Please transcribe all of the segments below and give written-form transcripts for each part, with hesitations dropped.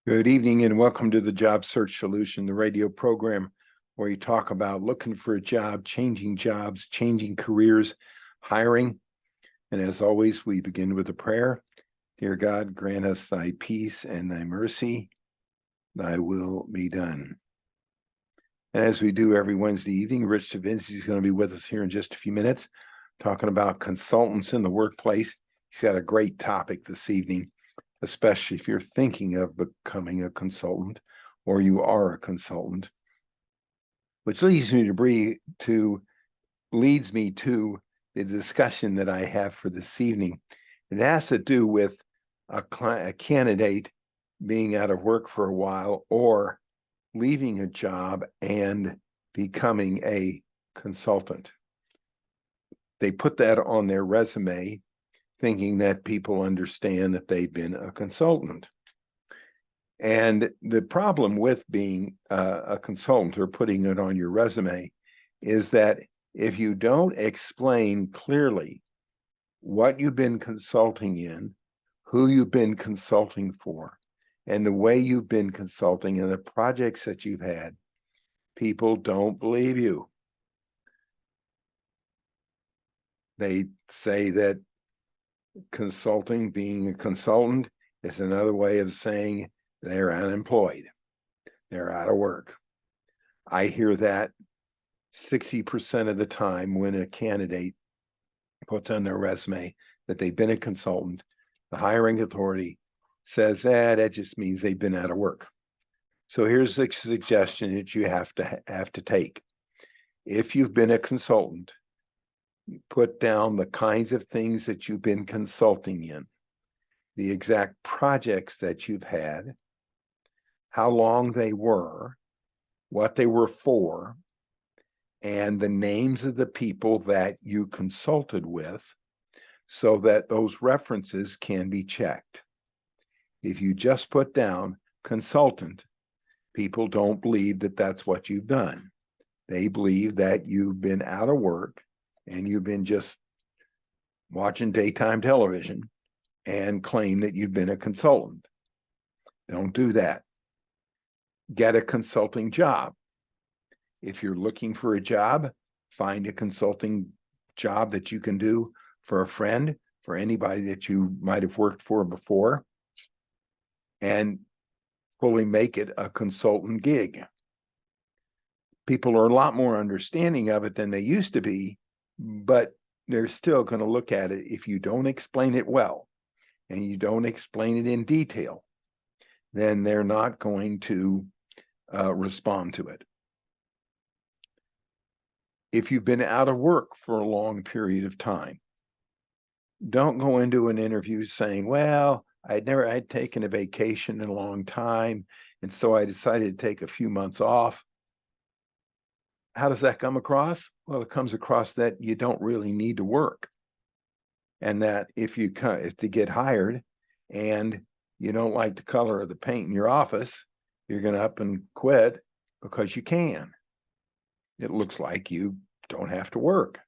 Good evening and welcome to the Job Search Solution, the radio program where you talk about looking for a job, changing jobs, changing careers, hiring. And as always, we begin with a prayer. Dear God, grant us thy peace and thy mercy, thy will be done. And as we do every Wednesday evening, Rich Davinsky is going to be with us here in just a few minutes, talking about consultants in the workplace. He's got a great topic this evening, especially if you're thinking of becoming a consultant or you are a consultant, which leads me to the discussion that I have for this evening. It has to do with a candidate being out of work for a while or leaving a job and becoming a consultant. They put that on their resume, thinking that people understand that they've been a consultant. And the problem with being a consultant or putting it on your resume is that if you don't explain clearly what you've been consulting in, who you've been consulting for, and the way you've been consulting and the projects that you've had, people don't believe you. They say that consulting, being a consultant, is another way of saying they're unemployed, they're out of work. I hear that 60% of the time when a candidate puts on their resume that they've been a consultant, the hiring authority says that just means they've been out of work. So here's the suggestion that you have to take. If you've been a consultant, put down the kinds of things that you've been consulting in, the exact projects that you've had, how long they were, what they were for, and the names of the people that you consulted with so that those references can be checked. If you just put down consultant, people don't believe that that's what you've done. They believe that you've been out of work and you've been just watching daytime television and claim that you've been a consultant. Don't do that. Get a consulting job. If you're looking for a job, find a consulting job that you can do for a friend, for anybody that you might have worked for before, and fully make it a consultant gig. People are a lot more understanding of it than they used to be, but they're still going to look at it if you don't explain it well and you don't explain it in detail, then they're not going to respond to it. If you've been out of work for a long period of time, don't go into an interview saying, well, I'd taken a vacation in a long time, and so I decided to take a few months off. How does that come across? Well, it comes across that you don't really need to work. And that if to get hired and you don't like the color of the paint in your office, you're going to up and quit because you can. It looks like you don't have to work.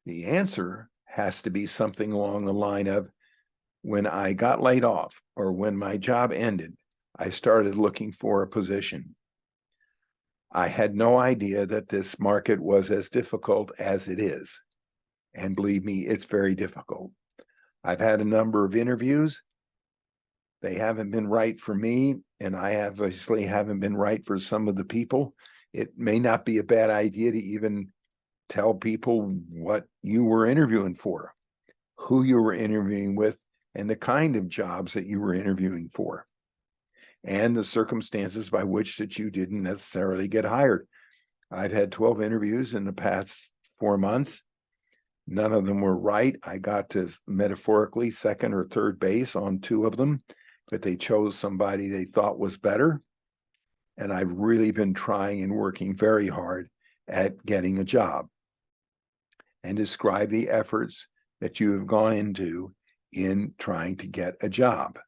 The answer has to be something along the line of, when I got laid off or when my job ended, I started looking for a position. I had no idea that this market was as difficult as it is. And believe me, it's very difficult. I've had a number of interviews. They haven't been right for me, and I obviously haven't been right for some of the people. It may not be a bad idea to even tell people what you were interviewing for, who you were interviewing with, and the kind of jobs that you were interviewing for, and the circumstances by which that you didn't necessarily get hired. I've had 12 interviews in the past 4 months. None of them were right. I got to metaphorically second or third base on 2 of them, but they chose somebody they thought was better. And I've really been trying and working very hard at getting a job. And describe the efforts that you have gone into in trying to get a job.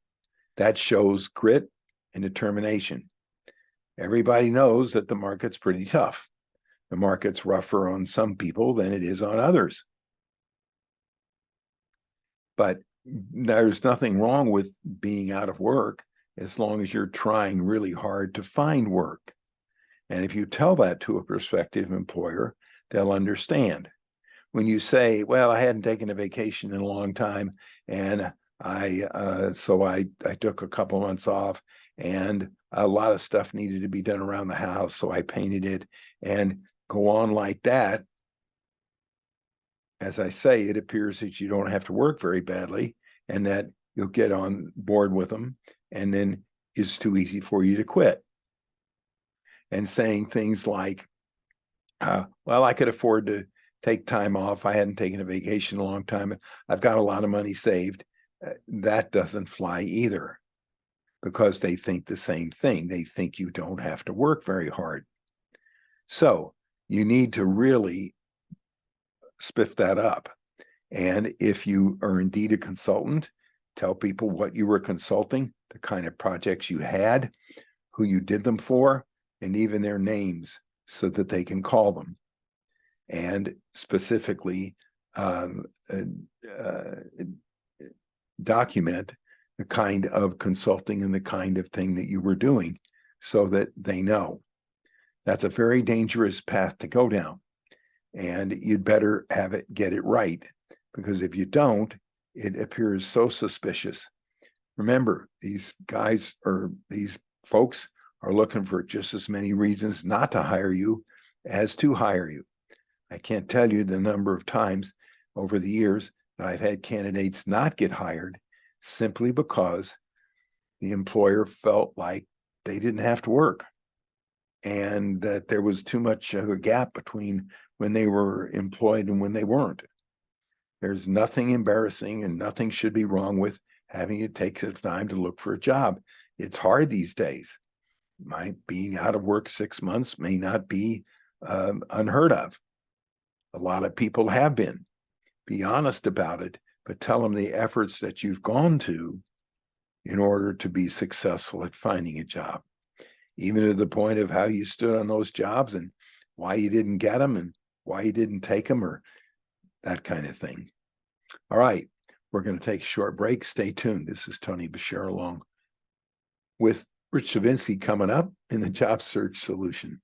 That shows grit and determination. Everybody knows that the market's pretty tough. The market's rougher on some people than it is on others. But there's nothing wrong with being out of work as long as you're trying really hard to find work. And if you tell that to a prospective employer, they'll understand. When you say, well, I hadn't taken a vacation in a long time, and I took a couple months off, and a lot of stuff needed to be done around the house, so I painted it, and go on like that. As I say, it appears that you don't have to work very badly, and that you'll get on board with them, and then it's too easy for you to quit. And saying things like, well, I could afford to take time off. I hadn't taken a vacation in a long time. I've got a lot of money saved. That doesn't fly either, because they think the same thing. They think you don't have to work very hard. So you need to really spiff that up. And if you are indeed a consultant, tell people what you were consulting, the kind of projects you had, who you did them for, and even their names so that they can call them. And specifically document the kind of consulting and the kind of thing that you were doing so that they know. That's a very dangerous path to go down. And you'd better get it right, because if you don't, it appears so suspicious. Remember, these guys or these folks are looking for just as many reasons not to hire you as to hire you. I can't tell you the number of times over the years that I've had candidates not get hired simply because the employer felt like they didn't have to work, and that there was too much of a gap between when they were employed and when they weren't. There's nothing embarrassing and nothing should be wrong with having to take the time to look for a job. It's hard these days. Being out of work 6 months may not be unheard of. A lot of people have been. Be honest about it, but tell them the efforts that you've gone to in order to be successful at finding a job, even to the point of how you stood on those jobs and why you didn't get them and why you didn't take them, or that kind of thing. All right, we're going to take a short break. Stay tuned. This is Tony Bashir along with Rich Savinsky coming up in the Job Search Solution.